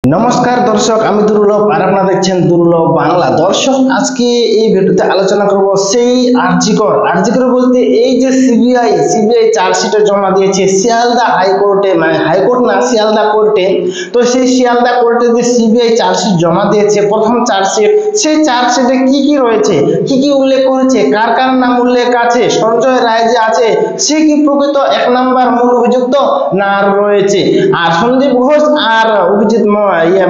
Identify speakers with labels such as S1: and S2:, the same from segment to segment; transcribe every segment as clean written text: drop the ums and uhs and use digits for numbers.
S1: নমস্কার দর্শক, আমি দুর্লভ আর আপনারা দেখছেন দুর্লভ বাংলা। দর্শক, আজকে এই ভিডিওতে আলোচনা করব সেই আরজিকর বলতে এই যে সিবিআই চার্জশিটে জমা দিয়েছে শিয়ালদা হাইকোর্টে, মানে হাইকোর্ট না, শিয়ালদা কোর্টে। তো সেই শিয়ালদা কোর্টে যে সিবিআই চার্জশিট জমা দিয়েছে, প্রথম চার্জশিট, সেই চার্জশিটে কি কি রয়েছে, কি কি উল্লেখ করেছে, কার কার নাম উল্লেখ আছে, সঞ্জয় রায় যে আছে সে কি প্রকৃত এক নম্বর মূল অভিযুক্ত না রয়েছে, আর সন্দীপ ঘোষ আর অভিজিৎ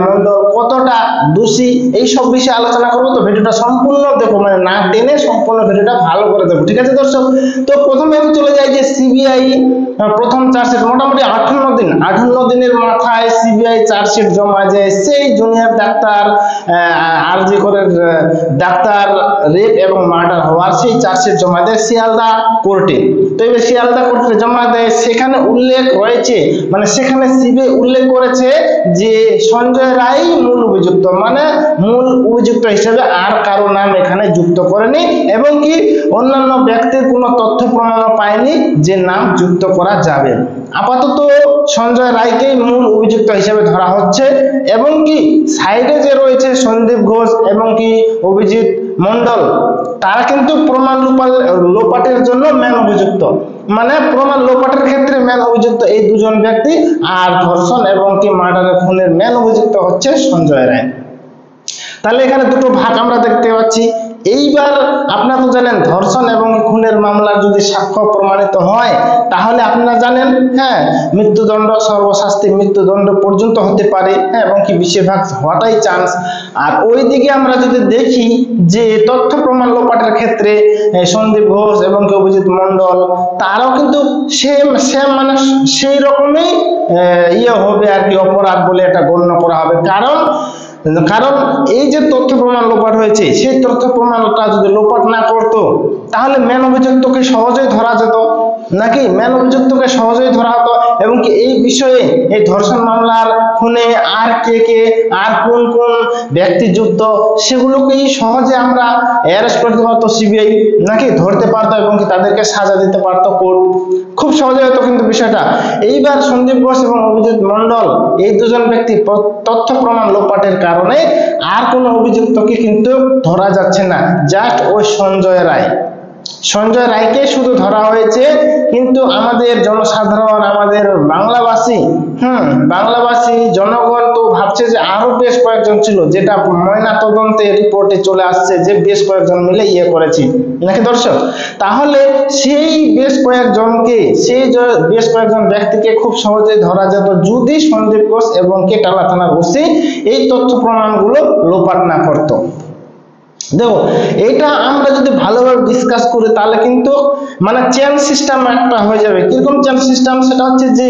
S1: মন্ডল কতটা দোষী, এই সব বিষয়ে আলোচনা করবো। তো ভিডিওটা সম্পূর্ণ দেখো, মানে না টেনে সম্পূর্ণ ভিডিওটা ভালো করে দেখো, ঠিক আছে দর্শক? তো প্রথমে আমি চলে যাই যে সিবিআই প্রথম চার্জশিট, মোটামুটি 58 দিনের মাথায় সিবিআই চার্জশিট জমা যায় সেই জুনিয়র ডাক্তার আরজিকরের ডাক্তার রেপ এবং মার্ডার হওয়ার সেই চার্জশিট জমা দেয় শিয়ালদা কোর্টে। তো এবার শিয়ালদা কোর্টে জমা দেয়, সেখানে উল্লেখ রয়েছে, মানে সেখানে সিবিআই উল্লেখ করেছে যে সঞ্জয় রায় মূল অভিযুক্ত, মানে মূল অভিযুক্ত হিসেবে আর কারো নাম এখানে যুক্ত করেনি, এবং কি অন্যান্য ব্যক্তির কোনো তথ্য প্রমাণ পায়নি যে নাম যুক্ত করা যাবে। আপাতত সঞ্জয় রায়কে মূল অভিযুক্ত হিসেবে ধরা হচ্ছে, এবং কি সাইডে যে রয়েছে সন্দীপ ঘোষ এবং কি অভিজিৎ মন্ডল, তারা কিন্তু প্রমাণ লোপাটের জন্য মেন অভিযুক্ত, মানে প্রমাণ লোপাটের ক্ষেত্রে মেন অভিযুক্ত এই দুজন ব্যক্তি, আর ধর্ষণ এবং কি মার্ডারের খুনের মেন অভিযুক্ত হচ্ছে সঞ্জয় রায়। তাহলে এখানে দুটো ভাগ আমরা দেখতে পাচ্ছি। এইবার আপনারা তো জানেন ধর্ষণ এবং খুনের মামলার যদি সাক্ষ্য প্রমাণিত হয় তাহলে আপনারা জানেন, হ্যাঁ, মৃত্যুদণ্ড, সর্বশাস্তি মৃত্যুদণ্ড পর্যন্ত হতে পারে, হ্যাঁ, এবং কি বেশিরভাগ হওয়াটাই চান্স। আর ওইদিকে আমরা যদি দেখি যে তথ্য প্রমাণ লোপাটের ক্ষেত্রে সন্দীপ ঘোষ এবং কি অভিজিৎ মন্ডল, তারাও কিন্তু সেম মানে সেই রকমই হবে আর কি, অপরাধ বলে এটা গণ্য করা হবে। কারণ এই যে তথ্য প্রমাণ লোপাট হয়েছে, সেই তথ্য প্রমাণটা যদি লোপাট না করতো তাহলে মেন অভিযুক্তকে সহজেই ধরা যেত, নাকি মেন অভিযুক্তকে সহজেই ধরা হতো, এবং কি এই বিষয়ে এই ধর্ষণ মামলার খুনে আর কে আর কোন কোন ব্যক্তি যুক্ত সেগুলোকেই সহজে আমরা অ্যারেস্ট করতে পারতো সিবিআই, নাকি ধরতে পারতো এবং কি তাদেরকে সাজা দিতে পারতো কোর্ট, খুব সহজে হতো কিন্তু বিষয়টা। এইবার সন্দীপ ঘোষ এবং অভিজিৎ মন্ডল এই দুজন ব্যক্তি তথ্য প্রমাণ লোপাটের কারণে আর কোনো অভিযুক্তকে কিন্তু ধরা যাচ্ছে না, জাস্ট ওই সঞ্জয় রায়কে শুধু ধরা হয়েছে। কিন্তু আমাদের জনসাধারণ, আমাদের বাংলাভাষী জনগণ তো ভাবছে যে আরো বেশ কয়েকজন ছিল, যেটা ময়না তদন্তের রিপোর্টে চলে আসছে যে বেশ কয়েকজন মিলে করেছে, নাকি দর্শক? তাহলে সেই বেশ কয়েকজন ব্যক্তিকে খুব সহজে ধরা যেত যদি সন্দীপ ঘোষ এবং টালা থানার ওসি এই তথ্য প্রমাণগুলো লোপাট না করতো। দেখো, এটা আমরা যদি ভালোভাবে ডিসকাস করি তাহলে কিন্তু মানে চেন সিস্টেম একটা হয়ে যাবে। কিরকম চেন সিস্টেম? সেটা হচ্ছে যে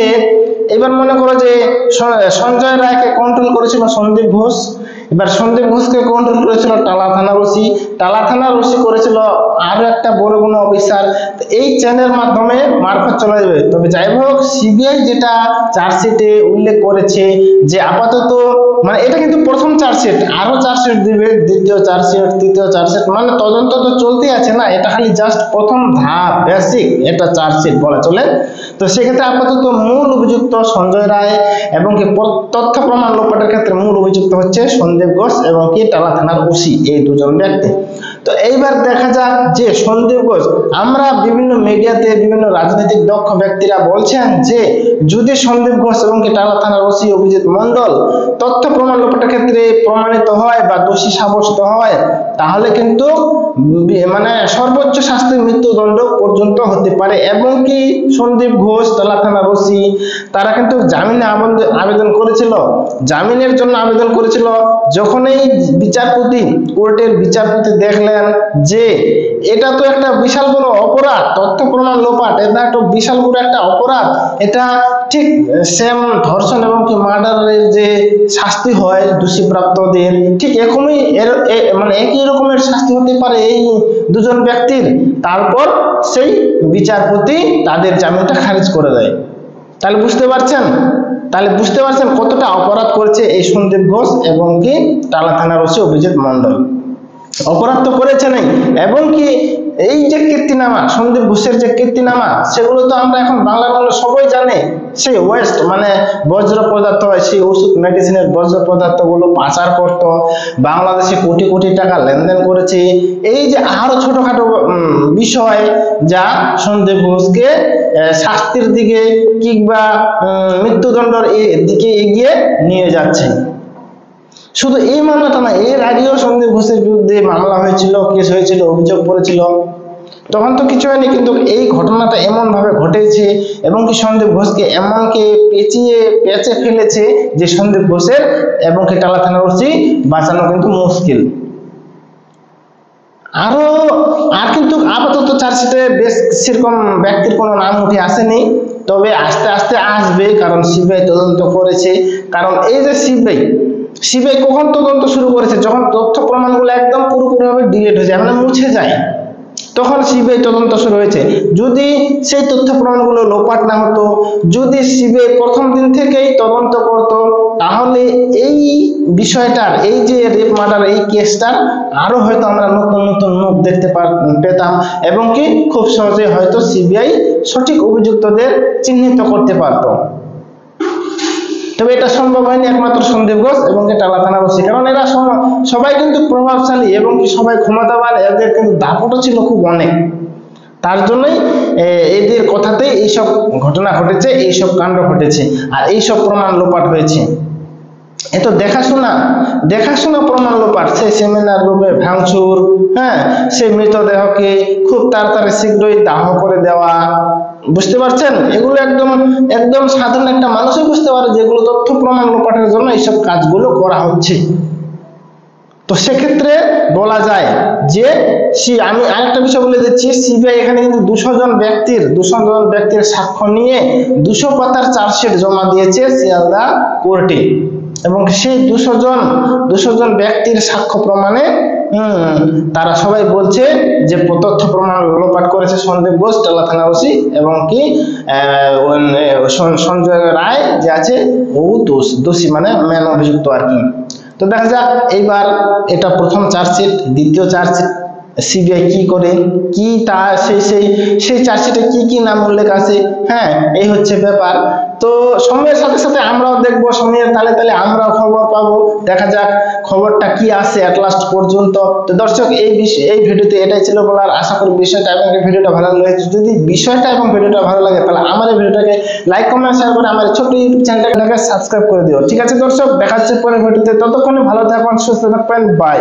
S1: এবার মনে করো যে সঞ্জয় রায়কে কন্ট্রোল করেছিল সন্দীপ ঘোষ, এবার সন্দীপ ঘোষকে কন্ট্রোল করেছিল টালা থানার ওসি করেছিল আরো একটা বড় কোনো অফিসার। এই চেনের মাধ্যমে মারফত চলে যাবে। তবে যাই হোক, সিবিআই যেটা চার্জশিটে উল্লেখ করেছে যে আপাতত, মানে এটা কিন্তু প্রথম চার্জশিট, আরো চার্জশিট দিবে, দ্বিতীয় চার্জশিট, তৃতীয় চার্জশিট, মানে তদন্ত তো চলতেই আছে না, এটা খালি জাস্ট প্রথম ধাপ, বেসিক এটা চার্জশিট বলা চলে। তো সেক্ষেত্রে আপাতত মূল অভিযুক্ত সঞ্জয় রায়, এবং কি তথ্য প্রমাণ লোপাটের ক্ষেত্রে মূল অভিযুক্ত হচ্ছে সন্দীপ ঘোষ এবং কি টালা থানার ওসি, এই দুজন ব্যক্তি। তো এইবার দেখা যাক যে সন্দীপ ঘোষ, আমরা বিভিন্ন মিডিয়াতে বিভিন্ন রাজনৈতিক দক্ষ ব্যক্তিরা বলছেন যে যদি সন্দীপ ঘোষ এবং কি টালা থানার ওসি অভিজিৎ মন্ডল তথ্য প্রমাণ লোপাটের ক্ষেত্রে প্রমাণিত হয় বা দোষী সাব্যস্ত হয় তাহলে কিন্তু মানে সর্বোচ্চ শাস্তি মৃত্যুদণ্ড পর্যন্ত হতে পারে, এবং কি সন্দীপ ঘোষ, টালা থানার ওসি, তারা কিন্তু জামিনে আবেদন করেছিল, জামিনের জন্য আবেদন করেছিল। যখন এই কোর্টের বিচারপতি দেখলেন যে এটা তো একটা বিশাল বড় অপরাধ, তথ্য প্রমাণ লোপাট, এটা একটা বিশাল বড় একটা অপরাধ, এটা ঠিক সেম ধর্ষণ এবং কি মার্ডারের যে শাস্তি হয় দোষীপ্রাপ্তদের, ঠিক এরকমই মানে একই রকমের শাস্তি হতে পারে এই দুজন ব্যক্তির। তারপর সেই বিচারপতি তাদের জামিনটা খারিজ করে দেয়। তাহলে বুঝতে পারছেন কতটা অপরাধ করেছে এই সন্দীপ ঘোষ এবং কি টালা থানার ওসি অভিজিৎ মন্ডল। অপরাধ তো করেছে নাই, এবং কি এই যে কীর্তিনামা, সন্দীপ ঘোষের যে কীর্তিনামা, সেগুলো তো আমরা এখন বাংলার মানুষ সবাই জানে। সেই ওয়েস্ট মানে বজ্র পদার্থ, সেই ওষুধ মেডিসিনের বজ্র পদার্থগুলো পাচার করত, বাংলাদেশে কোটি কোটি টাকা লেনদেন করেছে। এই যে আরো ছোটখাটো বিষয় যা সন্দীপ ঘোষকে শাস্তির দিকে কিংবা মৃত্যুদণ্ডের দিকে এগিয়ে নিয়ে যাচ্ছে। শুধু এই মামলাটা না, এর আগেও সন্দীপ ঘোষের বিরুদ্ধে মামলা হয়েছিল, কেস হয়েছিল, অভিযোগ করেছিল, তখন তো কিছু হয়নি। কিন্তু এই ঘটনাটা এমন ভাবে ঘটেছে এবং কি সন্দীপ ঘোষকে এমনকি পেঁচে ফেলেছে যে সন্দীপ ঘোষের এবং কি টালা থানার ওসি বাঁচানো কিন্তু মুশকিল। আর কিন্তু আপাতত চার্জশিটে বেশ সেরকম ব্যক্তির কোনো নাম উঠে আসেনি, তবে আস্তে আস্তে আসবে, কারণ সিবিআই তদন্ত করেছে। কারণ এই যে সিবিআই কখন তদন্ত শুরু করেছে, যখন তথ্য প্রমাণগুলো একদম পুরোপুরিভাবে ডিলিট হয়ে যায়, মানে মুছে যায়, তখন সিবিআই তদন্ত শুরু হয়েছে। যদি সেই তথ্য প্রমাণগুলো লোপাট না হতো, যদি সিবিআই প্রথম দিন থেকেই তদন্ত করত, তাহলে এই বিষয়টার, এই যে রেপ মার্ডার এই কেসটার আরো হয়তো আমরা নতুন নতুন মুখ দেখতে পেতাম এবং কি খুব সহজে হয়তো সিবিআই সঠিক অভিযুক্তদের চিহ্নিত করতে পারত। তবে এটা সম্ভব হয়নি একমাত্র সন্দীপ ঘোষ এবং টালা থানার ওসি, কারণ এরা সবাই কিন্তু প্রভাবশালী এবং সবাই ক্ষমতাবান, এদের কিন্তু দাপটও ছিল খুব অনেক। তার জন্যই এদের কথাতেই এইসব ঘটনা ঘটেছে, এইসব কাণ্ড ঘটেছে, আর এইসব প্রমাণ লোপাট হয়েছে। এত দেখাশোনা প্রমাণ লোপাট, সেই সেমিনার রূপে ভাঙচুর, সেই মৃতদেহকে খুব তাড়াতাড়ি শীঘ্রই দাহ করে দেওয়া, বুঝতে পারছেন? এগুলো একদম সাধারণ একটা মানুষই বুঝতে পারে যেগুলো তথ্য প্রমাণ লোপাটের জন্য এইসব কাজগুলো করা হচ্ছে। তো সেক্ষেত্রে বলা যায় যে আমি আরেকটা বিষয় বলে দিচ্ছি, সিবিআই এখানে কিন্তু 200 জন ব্যক্তির সাক্ষ্য নিয়ে 200 পাতার চার্জশিট জমা দিয়েছে শিয়ালদা কোর্টে, এবং সেই 200 জন ব্যক্তির সাক্ষ্য প্রমাণে তারা সবাই বলছে যে তথ্য প্রমাণ লোপাট করেছে সন্দীপ ঘোষ, টালা থানার ওসি, এবং কি সঞ্জয় রায় যে আছে ও দোষী, মানে মেন অভিযুক্ত আর কি। তো দেখা যাক এইবার এটা প্রথম চার্জশিট, দ্বিতীয় চার্জশিট সিবিআই কি করে, কি তা সেই চার্জশিটে কি নাম উল্লেখ আছে। এই হচ্ছে ব্যাপার। তো সময়ের সাথে সাথে আমরাও দেখবো, সময়ের তালে তালে আমরাও খবর পাবো, দেখা যাক খবরটা কি আসে এট লাস্ট পর্যন্ত। তো দর্শক, এই ভিডিওতে এটাই ছিল বলার। আশা করি বিষয়টা এবং ভিডিওটা ভালো লেগেছে। যদি বিষয়টা এবং ভিডিওটা ভালো লাগে তাহলে আমার এই ভিডিওটাকে লাইক, কমেন্ট, শেয়ার করে আমার ছোট্ট ইউটিউব চ্যানেলটাকে সাবস্ক্রাইব করে দিও। ঠিক আছে দর্শক, দেখা হচ্ছে পরের ভিডিওতে, ততক্ষণে ভালো থাকুন, সুস্থ থাকবেন, বাই।